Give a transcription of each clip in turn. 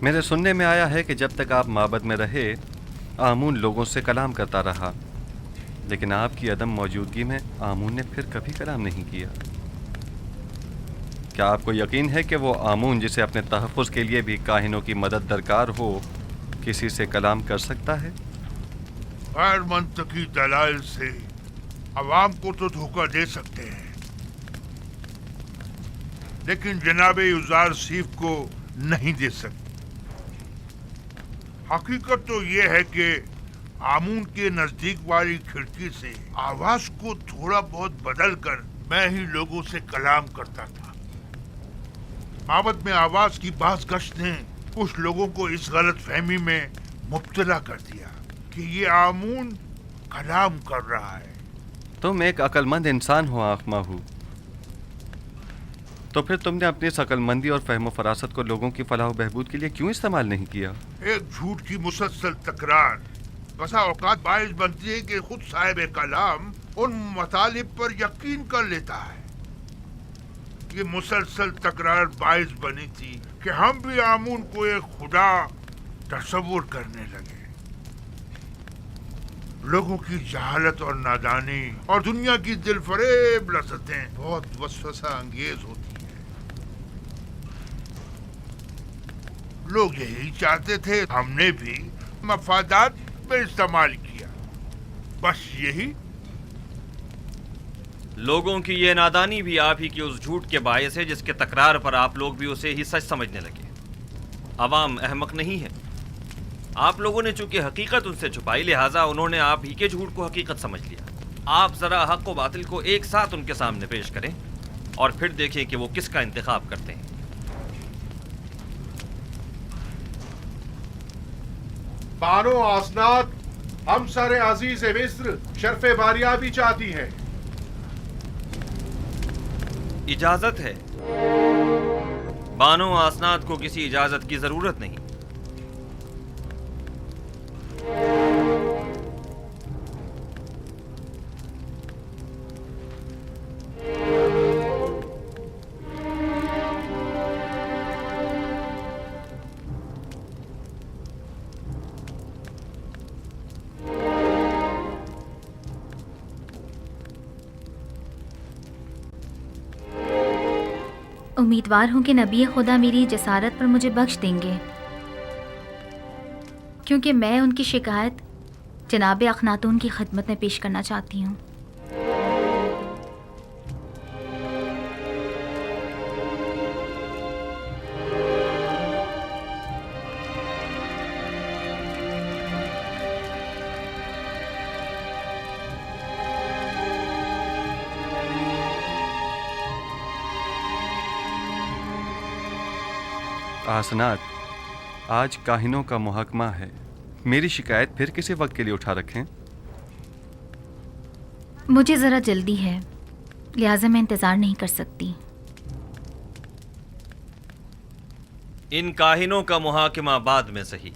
मेरे सुनने में आया है कि जब तक आप माबद में रहे आमून लोगों से कलाम करता रहा, लेकिन आपकी अदम मौजूदगी में आमून ने फिर कभी कलाम नहीं किया। क्या आपको यकीन है कि वो आमून जिसे अपने तहफ़्फ़ुज़ के लिए भी काहिनों की मदद दरकार हो, किसी से कलाम कर सकता है? गैर मंतकी दलाइल से अवाम को तो धोखा दे सकते हैं, लेकिन जनाब युजार सीफ को नहीं दे सकते। हकीकत तो ये है कि आमून के नजदीक वाली खिड़की से आवाज को थोड़ा बहुत बदल कर मैं ही लोगों से कलाम करता था। माबद में आवाज की बाज गश्त ने कुछ लोगों को इस गलत फहमी में मुब्तला कर दिया कि ये आमून कलाम कर रहा है। तुम एक अक्लमंद इंसान हो आँख माहू, तो फिर तुमने अपनी इस अक्लमंदी और फहम फरासत को लोगों की फलाह बहबूद के लिए क्यों इस्तेमाल नहीं किया? एक झूठ की मुसलसल तकरार बसा औकात बाइस बनती है कि खुद साहिब कलाम उन मतालिब पर यकीन कर लेता है। ये मुसलसल तकरार बाइस बनी थी कि हम भी आमून को एक खुदा तस्वुर करने लगे। लोगों की जहालत और नादानी और दुनिया की दिलफरेब लज़्ज़तें बहुत वसवसा अंगेज होती हैं। लोग यही चाहते थे, हमने भी मफादात में इस्तेमाल किया, बस यही। लोगों की ये नादानी भी आप ही की उस झूठ के बायस है जिसके तकरार पर आप लोग भी उसे ही सच समझने लगे। अवाम अहमक नहीं है। आप लोगों ने चूंकि हकीकत उनसे छुपाई, लिहाजा उन्होंने आप ही के झूठ को हकीकत समझ लिया। आप जरा हक व बातिल को एक साथ उनके सामने पेश करें और फिर देखें कि वो किसका इंतखाब करते हैं। बानो आसनाद, हम सारे अजीज मिस्र शर्फ बारियाबी चाहती हैं। इजाजत है। बानो आसनाद को किसी इजाजत की जरूरत नहीं। उम्मीदवार हूं कि नबी खुदा मेरी जसारत पर मुझे बख्श देंगे, क्योंकि मैं उनकी शिकायत जनाब अखनातून की खिदमत में पेश करना चाहती हूँ। आसनाद, आज काहिनों का मुहकमा है। मेरी शिकायत फिर किसी वक्त के लिए उठा रखें। मुझे ज़रा जल्दी है, लिहाजा मैं इंतज़ार नहीं कर सकती। इन काहिनों का मुहाकिमा बाद में सही।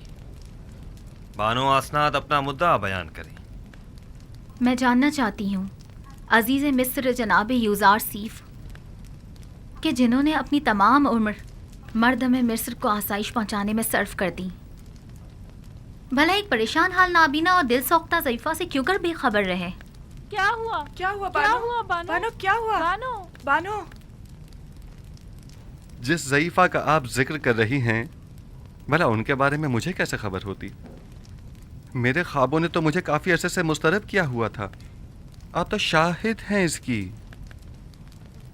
बानो आसनाद अपना मुद्दा बयान करें। मैं जानना चाहती हूँ अजीज़ मिस्र जनाब यूजार सीफ कि जिन्होंने अपनी तमाम उम्र मर्दम मिस्र को आसाइश पहुँचाने में सर्फ कर दी, भला एक परेशान हाल नाबीना और दिल सौख्ता ज़ईफ़ा से क्यों कर बेखबर रहे? क्या हुआ? क्या हुआ क्या बानो? हुआ बानो? बानो क्या हुआ? बानो बानो जिस ज़ईफ़ा का आप जिक्र कर रही हैं, भला उनके बारे में मुझे कैसे खबर होती? मेरे ख्वाबों ने तो मुझे काफ़ी अरसे से मुस्तरब किया हुआ था। आप तो शाहिद हैं इसकी।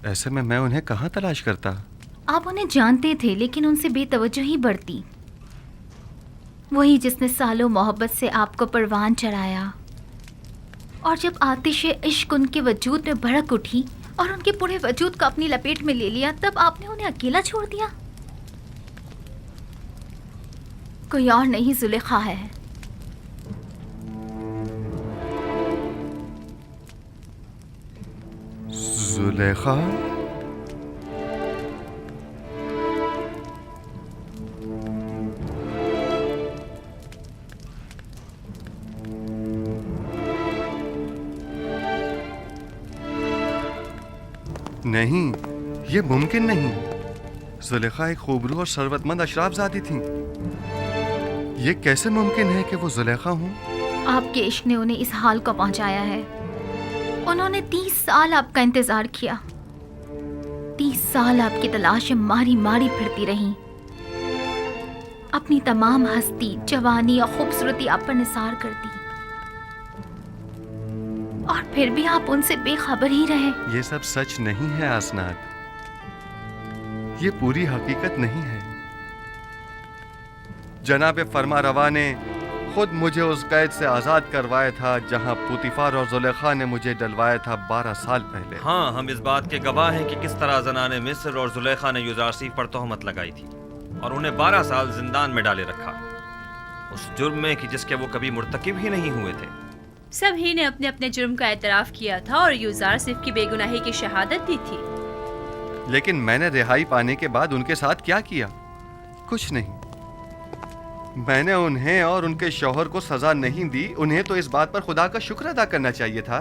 ऐसे में मैं उन्हें कहाँ तलाश करता? आप उन्हें जानते थे, लेकिन उनसे बेतवज्जोही बढ़ती। वही जिसने सालों मोहब्बत से आपको परवान चढ़ाया, और जब आतिश इश्क उनके वजूद में भड़क उठी और उनके पूरे वजूद को अपनी लपेट में ले लिया, तब आपने उन्हें अकेला छोड़ दिया। कोई और नहीं, जुलेखा है। जुलेखा? नहीं, ये मुमकिन नहीं। जुलेखा एक खूबरू और सरवतमंद अशराफजादी थी। ये कैसे मुमकिन है कि वो जुलेखा हूँ? आपके इश्क ने उन्हें इस हाल को पहुंचाया है। उन्होंने 30 साल आपका इंतजार किया। 30 साल आपकी तलाश में मारी मारी फिरती रही। अपनी तमाम हस्ती, जवानी और खूबसूरती आप पर निसार कर दी, और फिर भी आप उनसे बेखबर ही रहे। ये सब सच नहीं है आसनाद, ये पूरी हकीकत नहीं है। जनाब फरमा रवा ने खुद मुझे उस कैद से आजाद करवाया था जहां पुतिफार और जुलेखा ने मुझे डलवाया था 12 साल पहले। हाँ, हम इस बात के गवाह हैं कि किस तरह ज़नाने मिस्र और जुलेखा ने यूज़रसीफ पर तोहमत लगाई थी और उन्हें 12 साल जिंदान में डाले रखा, उस जुर्म में कि जिसके वो कभी मुर्तकिब ही नहीं हुए थे। सभी ने अपने अपने जुर्म का एतराफ़ किया था और यूज़रसीफ की बेगुनाही की शहादत दी थी। लेकिन मैंने रिहाई पाने के बाद उनके साथ क्या किया? कुछ नहीं। मैंने उन्हें और उनके शौहर को सजा नहीं दी। उन्हें तो इस बात पर खुदा का शुक्र अदा करना चाहिए था।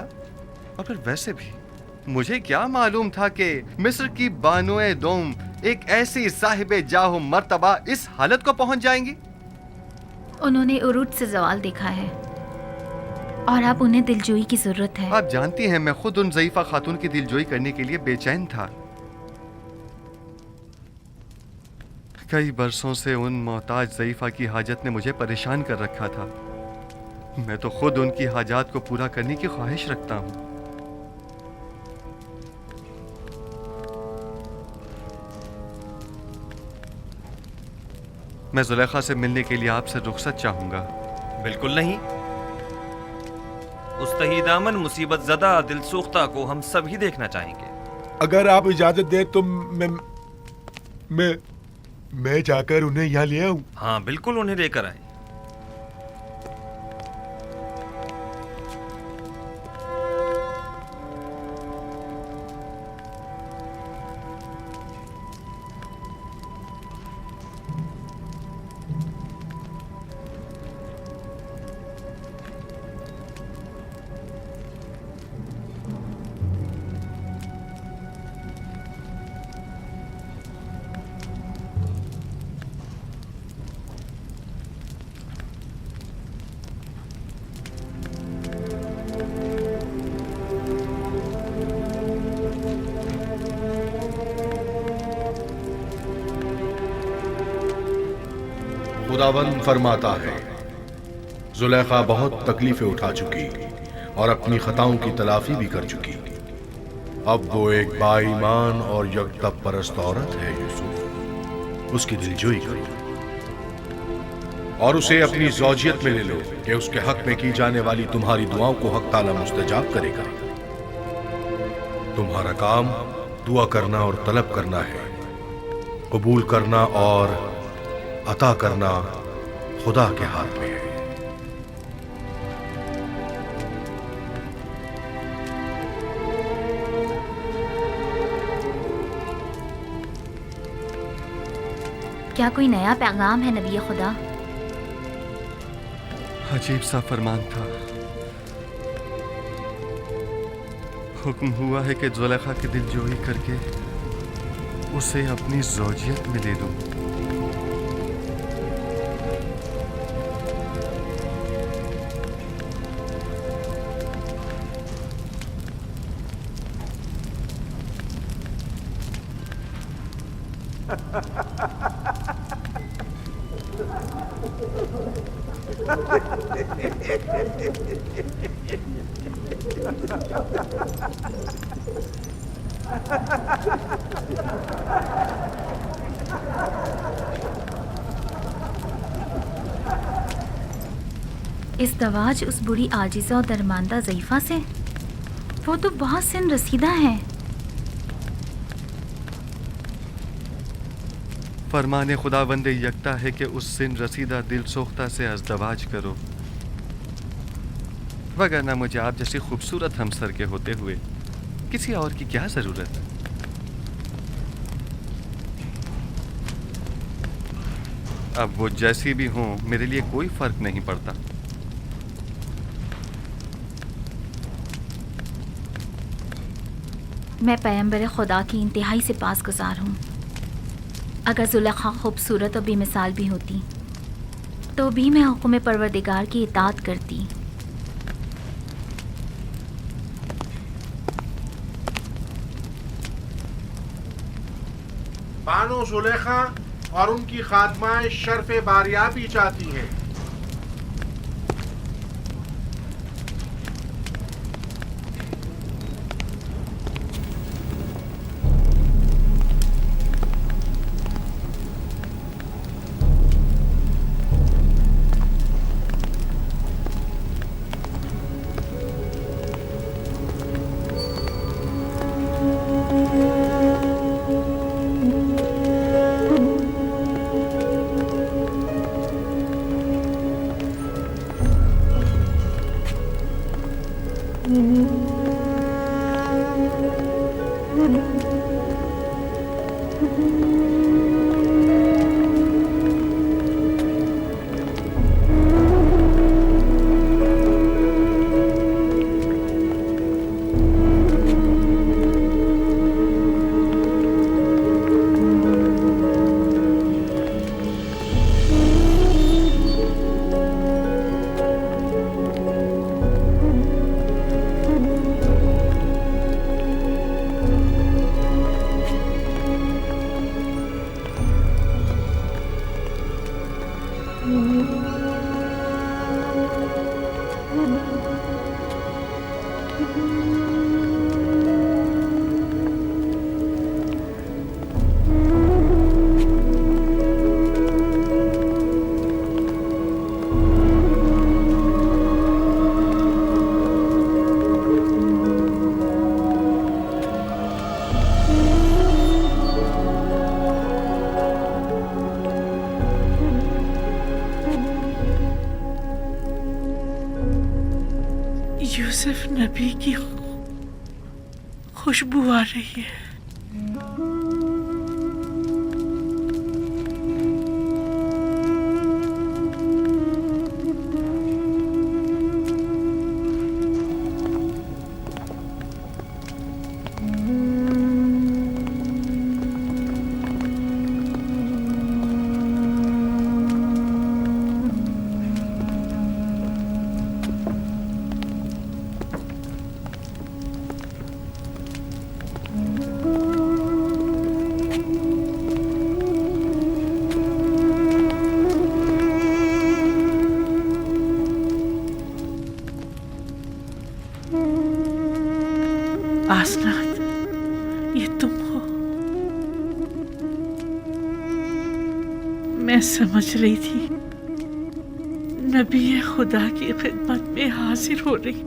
और फिर वैसे भी मुझे क्या मालूम था कि मिस्र की बानोए दोम एक ऐसी साहिबे जाहो मर्तबा इस हालत को पहुंच जाएंगी। उन्होंने उरूज से जवाल देखा है और अब उन्हें दिलजोई की जरूरत है। आप जानती हैं मैं खुद उन ज़ईफा खातून की दिलजोई करने के लिए बेचैन था। कई बरसों से उन मोहताज ज़ईफा की हाजत ने मुझे परेशान कर रखा था। मैं तो खुद उनकी हाजात को पूरा करने की ख्वाहिश रखता हूँ। मैं जुलेखा से मिलने के लिए आपसे रुखसत चाहूंगा। बिल्कुल नहीं। उस तहीदामन मुसीबत ज़दा दिलसोख्ता को हम सभी देखना चाहेंगे। अगर आप इजाजत दें तो मैं जाकर उन्हें यहाँ ले आऊं। हाँ बिल्कुल, उन्हें लेकर आए। खुदावंद फरमाता है, जुलेखा बहुत तकलीफें उठा चुकी और अपनी खताओं की तलाफी भी कर चुकी। अब वो एक बाईमान और यकतब परस्त औरत है। यूसुफ, उसकी दिलजोई करो और उसे अपनी ज़ौजियत में ले लो कि उसके हक में की जाने वाली तुम्हारी दुआओं को हक ताला मुस्तजाब करेगा। तुम्हारा काम दुआ करना और तलब करना है। कबूल करना और अता करना खुदा के हाथ में है। क्या कोई नया पैगाम है नबी खुदा? अजीब सा फरमान था। हुक्म हुआ है कि जुलेखा की दिलजोई करके उसे अपनी ज़ौजियत में ले लूं। इज़्दवाज उस बुरी आजिज़ा और दरमांदा ज़ईफ़ा से? वो तो बहुत सिन रसीदा है। फरमाने खुदावंद यकता है कि उस सिन रसीदा दिल सोख्ता से अज़दवाज करो, वगरना मुझे आप जैसी खूबसूरत हमसर के होते हुए किसी और की क्या ज़रूरत। अब वो जैसी भी हों, मेरे लिए कोई फ़र्क नहीं पड़ता। मैं पैगंबर खुदा की इंतहाई से पासगुज़ार हूँ। अगर जुलेखा खूबसूरत और बेमिसाल भी होती तो भी मैं हुक्म परवरदिगार की इताअत करती। बानो जुलेखा और उनकी खादमाएं शर्फ बारियाबी चाहती हैं। यूसुफ नबी की खुशबू आ रही है। आसनात, ये तुम हो। मैं समझ रही थी नबी खुदा की खिदमत में हाजिर हो रही।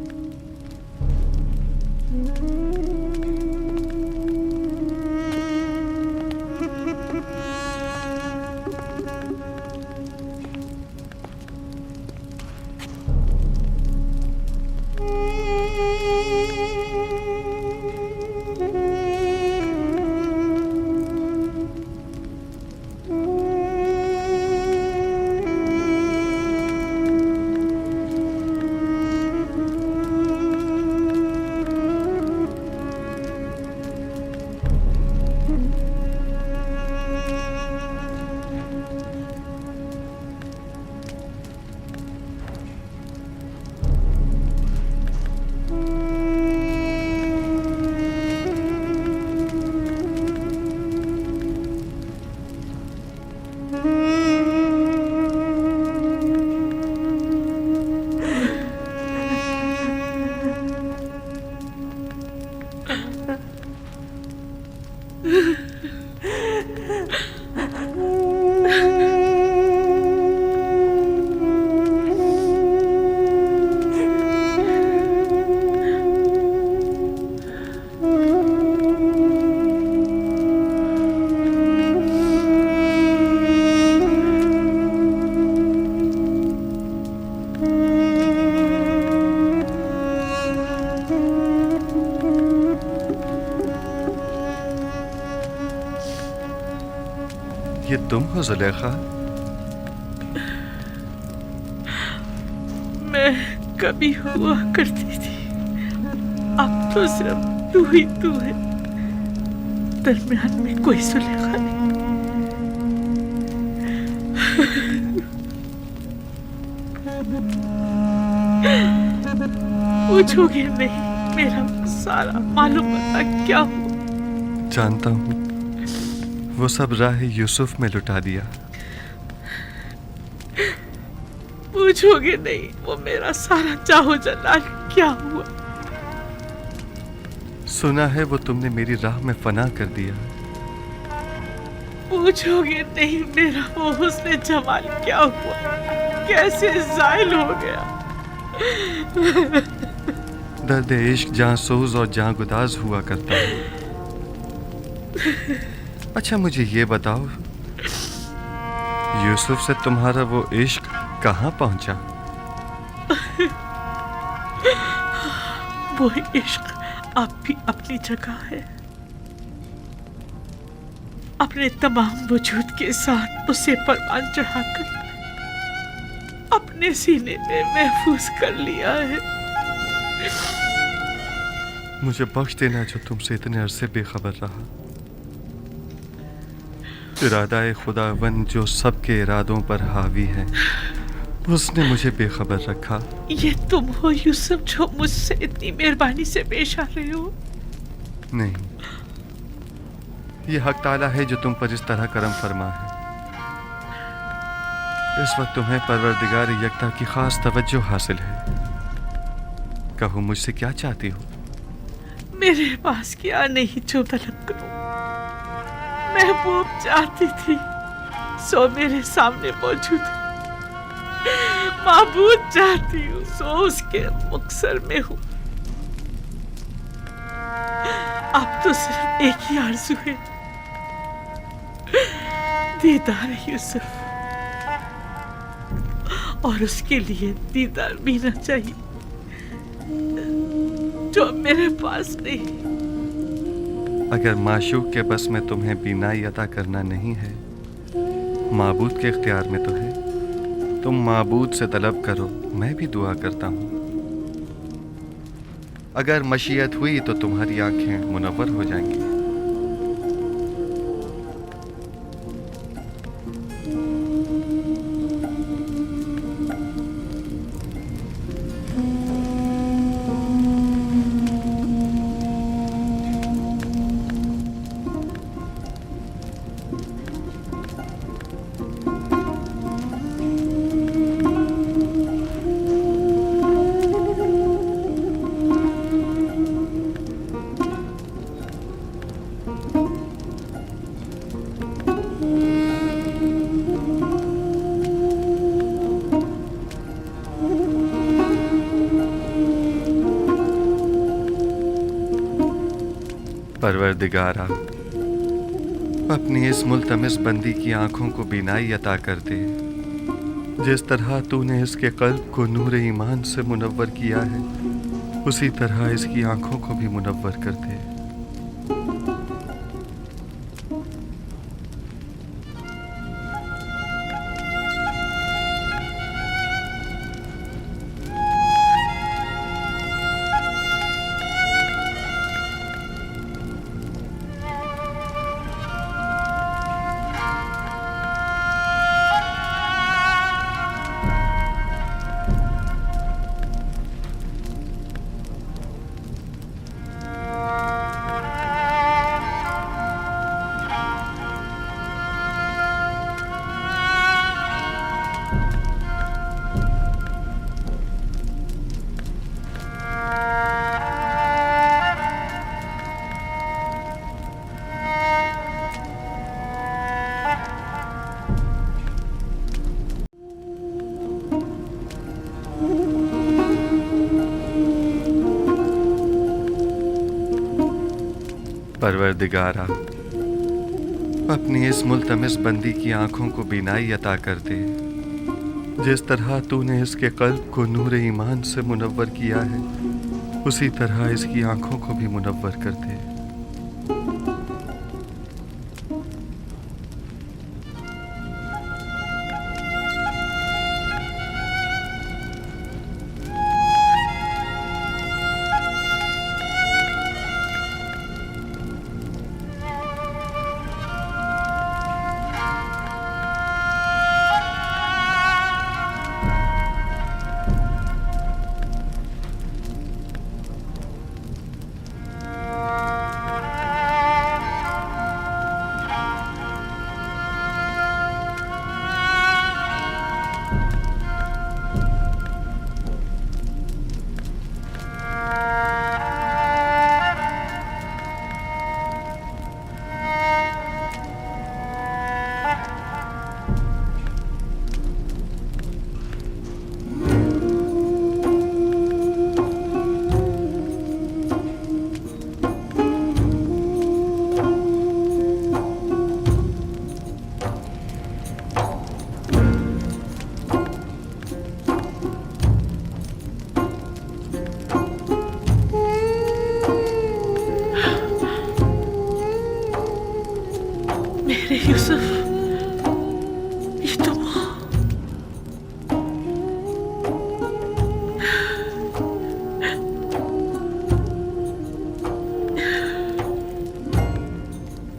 ये तुम हो जुलेखा? मैं कभी हुआ करती थी, अब तो सिर्फ तू ही तू है। दरमियान में कोई जुलेखा नहीं। पूछोगे नहीं मेरा सारा मालूम पता क्या हुआ? जानता हूँ, वो सब राह यूसुफ में लुटा दिया। पूछोगे नहीं वो मेरा सारा चाहो जलाल क्या हुआ? सुना है वो तुमने मेरी राह में फना कर दिया। पूछोगे नहीं मेरा वो हुस्न जमाल क्या हुआ? कैसे जायल हो गया? दर्द इश्क जहाँ सोज और जहाँ गुदाज हुआ करता है। अच्छा मुझे ये बताओ, यूसुफ से तुम्हारा वो इश्क कहाँ पहुंचा? वो इश्क अब भी अपनी जगह है, अपने तमाम वजूद के साथ उसे परवान चढ़ाकर अपने सीने में महफूज कर लिया है। मुझे बख्श देना जो तुमसे इतने अरसे बेखबर रहा। इरादा खुदावन जो सबके इरादों पर हावी है, उसने मुझे बेखबर रखा। ये तुम हो यूसुफ जो मुझसे इतनी मेहरबानी से पेश आ रहे हो? नहीं, ये हक ताला है जो तुम पर इस तरह करम फरमा है। इस वक्त तुम्हें परवरदिगार यकता की खास तवज्जो हासिल है। कहो मुझसे क्या चाहती हो? मेरे पास क्या नहीं जो तलब करूं। महबूब चाहती थी सो मेरे सामने मौजूद है। माबूद चाहती हूँ सो उसके मुक्सर में हूँ। अब तो सिर्फ एक ही आरज़ू है, दीदार यूसुफ, और उसके लिए दीदार बीना चाहिए जो मेरे पास नहीं। अगर माशूक के बस में तुम्हें बीनाई अता करना नहीं है, माबूद के इख्तियार में तो है। तुम माबूद से तलब करो, मैं भी दुआ करता हूँ। अगर मशीयत हुई तो तुम्हारी आंखें मुनव्वर हो जाएंगी। परवरदिगारा, अपनी इस मुल्तमिस बंदी की आंखों को बीनाई अता कर दे। जिस तरह तूने इसके कल्ब को नूर ईमान से मुनव्वर किया है, उसी तरह इसकी आंखों को भी मुनव्वर कर दे। परवरदिगारा, अपनी इस मुल्तमिस बंदी की आंखों को बीनाई अता कर दे। जिस तरह तूने इसके कल्ब को नूर ईमान से मुनव्वर किया है, उसी तरह इसकी आंखों को भी मुनव्वर कर दे।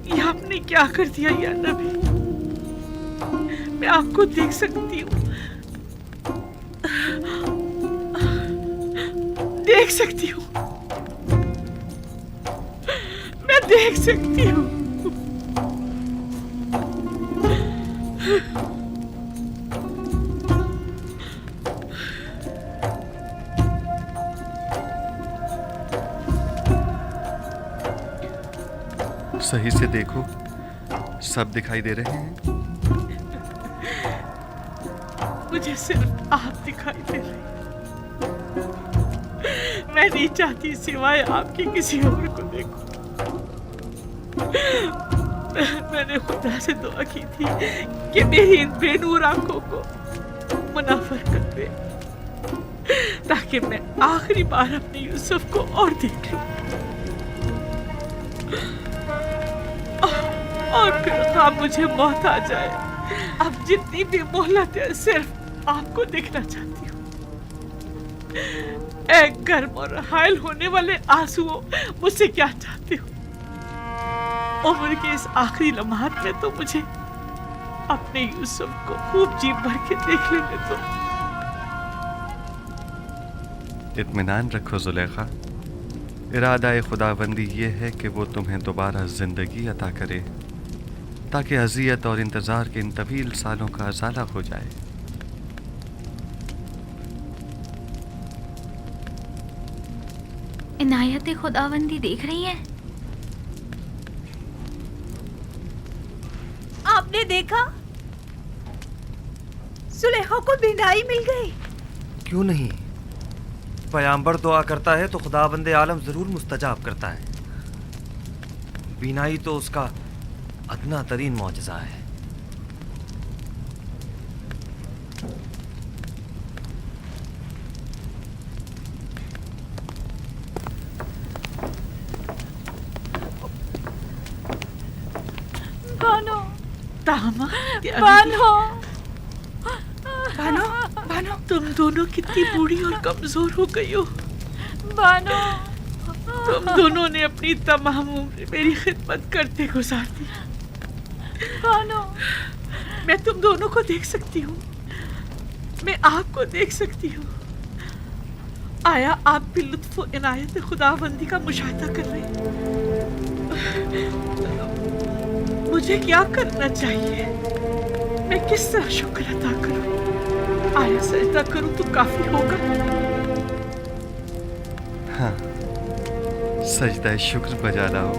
ये आपने क्या कर दिया या नबी? मैं आपको देख सकती हूँ, देख सकती हूँ, मैं देख सकती हूँ। सही से देखो, सब दिखाई दे रहे हैं। मुझे सिर्फ आप दिखाई दे रहे हैं। मैं नहीं चाहती सिवाय आपके किसी और को देखूं। मैंने खुदा से दुआ की थी कि मेरी इन बेनूर आंखों को मुनाफर कर दे, ताकि मैं आखिरी बार अपने यूसुफ को और देख लूं। और फिर हाँ, मुझे मौत आ जाए, अब जितनी भी मोहलत है सिर्फ आपको देखना चाहती हूँ। एक गर्म और हायल होने वाले आंसुओं मुझसे क्या चाहते हो? उम्र के इस आखिरी लम्हात में तो मुझे अपने यूसुफ को खूब जी भर के देख लेने दो। इत्मीनान रखो जुलेखा, इरादा खुदाबंदी ये है कि वो तुम्हें दोबारा जिंदगी अता करे, ताकि अजियत और इंतजार के इन तवील सालों का अजाला हो जाए। इनायत खुदावंदी देख रही है। आपने देखा, सुलेखा को बिनाई मिल गई। क्यों नहीं? पैगंबर दुआ करता है तो खुदाबंदे आलम जरूर मुस्तजाब करता है। बीनाई तो उसका अदना तरीन मौजज़ा है। बानो, दामाद बानो, बानो, बानो, तुम दोनों कितनी बूढ़ी और कमजोर हो गई हो। बानो, तुम दोनों ने अपनी तमाम उम्र मेरी खिदमत करते गुजार दी। बानो, मैं तुम दोनों को देख सकती हूँ, मैं आपको देख सकती हूँ। आया आप भी लुत्फ़ और इनायत खुदाबंदी का मुशाहिदा कर रहे हैं। मुझे क्या करना चाहिए? मैं किस तरह शुक्र अदा करूँ? आया सजदा करूँ तो काफी होगा? हाँ, सजदा शुक्र बजा लाओ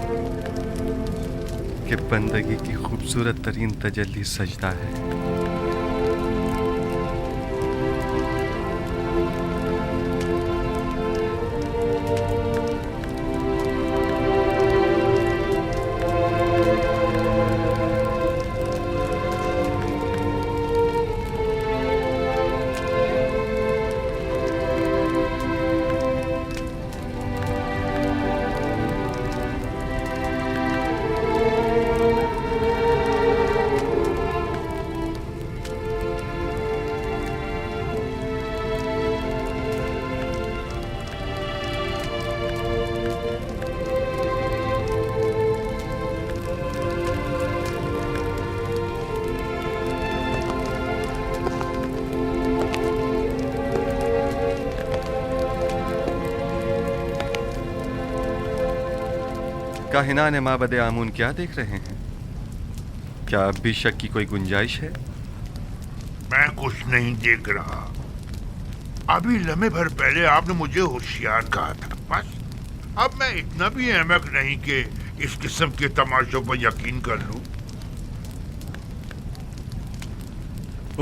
कि बंदगी की खूबसूरत तरीन तजल्ली सजदा है। काहिनान माबद आमून क्या देख रहे हैं? क्या अब भी शक की कोई गुंजाइश है? मैं कुछ नहीं देख रहा। अभी लम्हे भर पहले आपने मुझे होशियार कहा था, बस। अब मैं इतना भी अहमक नहीं कि इस किस्म के तमाशों पर यकीन कर लूं।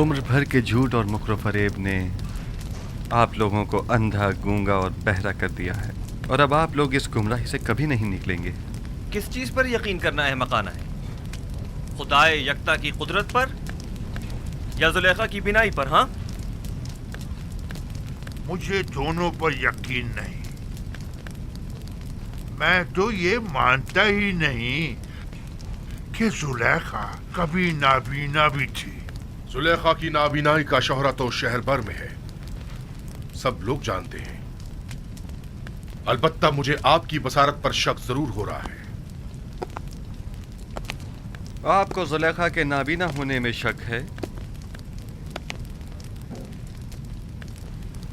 उम्र भर के झूठ और मुकर फरेब ने आप लोगों को अंधा, गूंगा और बहरा कर दिया है, और अब आप लोग इस गुमराही से कभी नहीं निकलेंगे। किस चीज पर यकीन करना है मकाना है? खुदाए यकता की कुदरत पर या जुलेखा की बिनाई पर? हाँ, मुझे दोनों पर यकीन नहीं। मैं तो ये मानता ही नहीं कि जुलेखा कभी नाबीना भी थी जुलेखा की नाबीनाई का शोहरा तो शहर भर में है, सब लोग जानते हैं। अलबत्ता मुझे आपकी बसारत पर शक जरूर हो रहा है। आपको जुलेखा के नाबीना होने में शक है?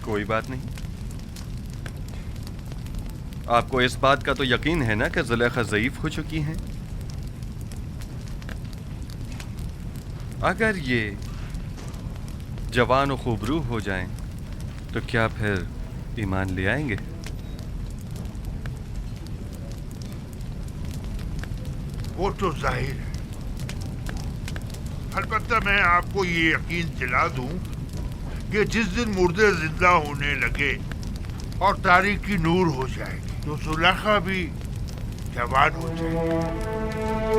कोई बात नहीं। आपको इस बात का तो यकीन है ना कि जुलेखा ज़ईफ हो चुकी हैं? अगर ये जवान और खूबरू हो जाएं, तो क्या फिर ईमान ले आएंगे? वो तो जाहिर है। अलबत्ता मैं आपको ये यकीन दिला दूं कि जिस दिन मुर्दे जिंदा होने लगे और तारीकी नूर हो जाएगी, तो जुलेखा भी जवान हो जाएगी।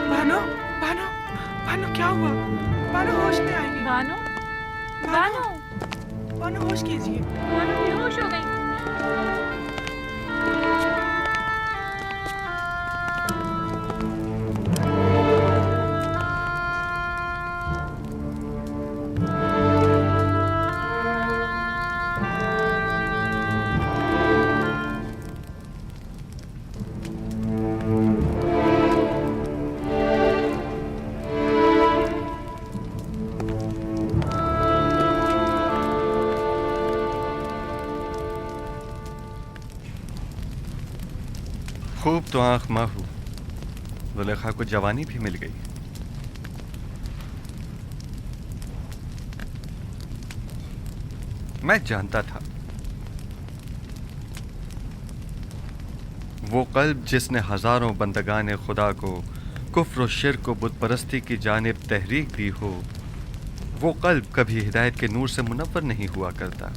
बानो, बानो, बानो क्या हुआ? बानो होश में आइए। बानो, बानो, बानो होश कीजिए। बानो बेहोश हो गई। खूब तो आंख माहू, जुलेखा को जवानी भी मिल गई। मैं जानता था वो कल्ब जिसने हजारों बंदगाने खुदा को कुफ्र और शिर्क को बुत परस्ती की जानिब तहरीक दी हो, वो कल्ब कभी हिदायत के नूर से मुनव्वर नहीं हुआ करता।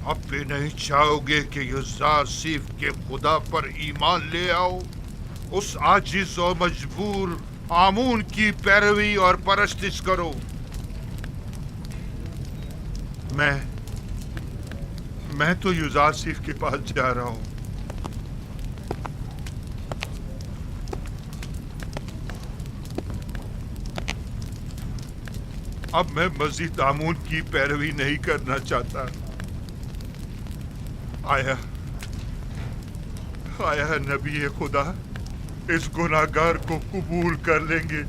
अब भी नहीं चाहोगे कि युज़ार सीफ के खुदा पर ईमान ले आओ, उस आजिज और मजबूर आमून की पैरवी और परस्तिश करो। मैं तो युज़ार सीफ के पास जा रहा हूं। अब मैं मजीद आमून की पैरवी नहीं करना चाहता। आया नबी खुदा इस गुनाहगार को कबूल कर लेंगे।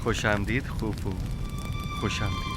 खुश आमदीद खूफू, खुश आमदीद।